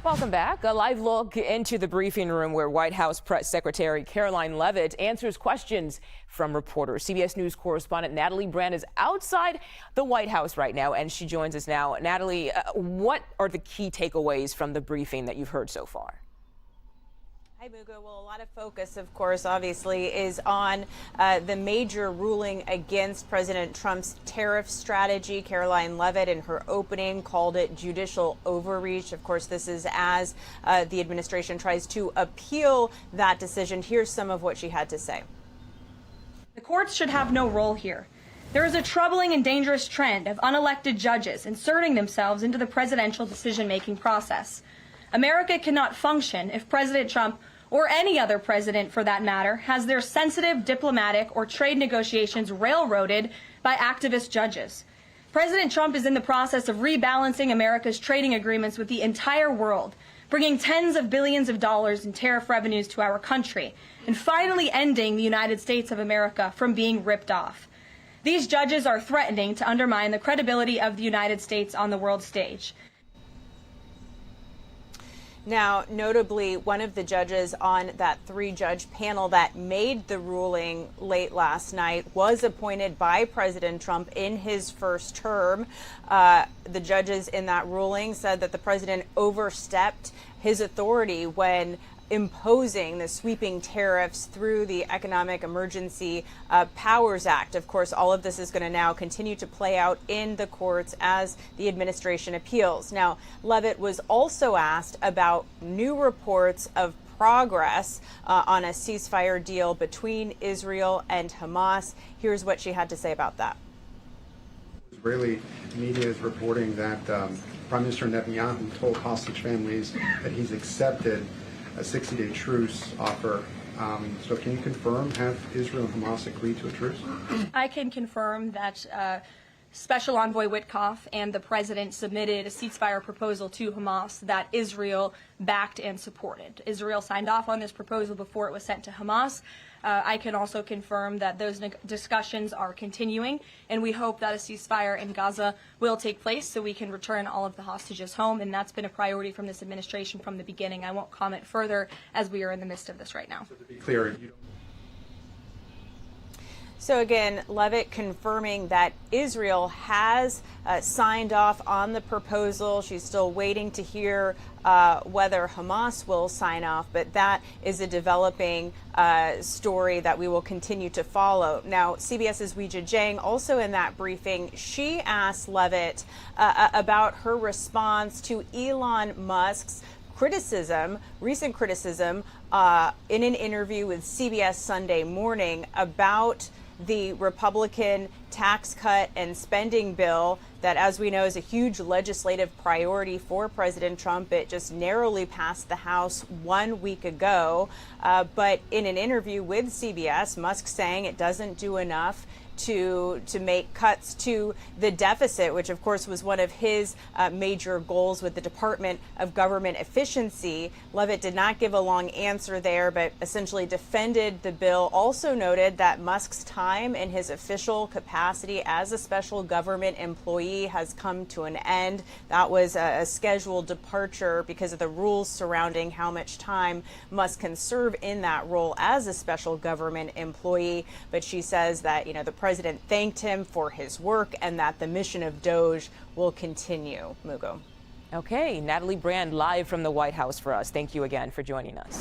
Welcome back. A live look into the briefing room where White House Press Secretary Karoline Leavitt answers questions from reporters. CBS News correspondent Natalie Brand is outside the White House right now, and she joins us now. Natalie, what are the key takeaways from the briefing that you've heard so far? Hi, Mugo. Well, a lot of focus, of course, obviously, is on the major ruling against President Trump's tariff strategy. Karoline Leavitt, in her opening, called it judicial overreach. Of course, this is as the administration tries to appeal that decision. Here's some of what she had to say. The courts should have no role here. There is a troubling and dangerous trend of unelected judges inserting themselves into the presidential decision-making process. America cannot function if President Trump, or any other president for that matter, has their sensitive diplomatic or trade negotiations railroaded by activist judges. President Trump is in the process of rebalancing America's trading agreements with the entire world, bringing tens of billions of dollars in tariff revenues to our country, and finally ending the United States of America from being ripped off. These judges are threatening to undermine the credibility of the United States on the world stage. Now, notably, one of the judges on that three-judge panel that made the ruling late last night was appointed by President Trump in his first term. The judges in that ruling said that the president overstepped his authority when imposing the sweeping tariffs through the Economic Emergency Powers Act. Of course, all of this is going to now continue to play out in the courts as the administration appeals. Now, Leavitt was also asked about new reports of progress on a ceasefire deal between Israel and Hamas. Here's what she had to say about that. Israeli media is reporting that Prime Minister Netanyahu told hostage families that he's accepted a 60-day truce offer. So can you confirm, have Israel and Hamas agreed to a truce? I can confirm that Special Envoy Witkoff and the president submitted a ceasefire proposal to Hamas that Israel backed and supported. Israel signed off on this proposal before it was sent to Hamas. I can also confirm that those discussions are continuing, and we hope that a ceasefire in Gaza will take place so we can return all of the hostages home, and that's been a priority from this administration from the beginning. I won't comment further as we are in the midst of this right now. So to be clear, So again, Leavitt confirming that Israel has signed off on the proposal. She's still waiting to hear whether Hamas will sign off, but that is a developing story that we will continue to follow. Now, CBS's Weijia Jiang, also in that briefing, she asked Leavitt about her response to Elon Musk's recent criticism in an interview with CBS Sunday Morning about the Republican tax cut and spending bill that, as we know, is a huge legislative priority for President Trump. It just narrowly passed the House 1 week ago. But in an interview with CBS, Musk saying it doesn't do enough to make cuts to the deficit, which of course was one of his major goals with the Department of Government Efficiency. Leavitt did not give a long answer there, but essentially defended the bill. Also noted that Musk's time in his official capacity as a special government employee has come to an end. That was a scheduled departure because of the rules surrounding how much time Musk can serve in that role as a special government employee. But she says that, the president thanked him for his work and that the mission of DOGE will continue. Mugo. Okay, Natalie Brand live from the White House for us. Thank you again for joining us.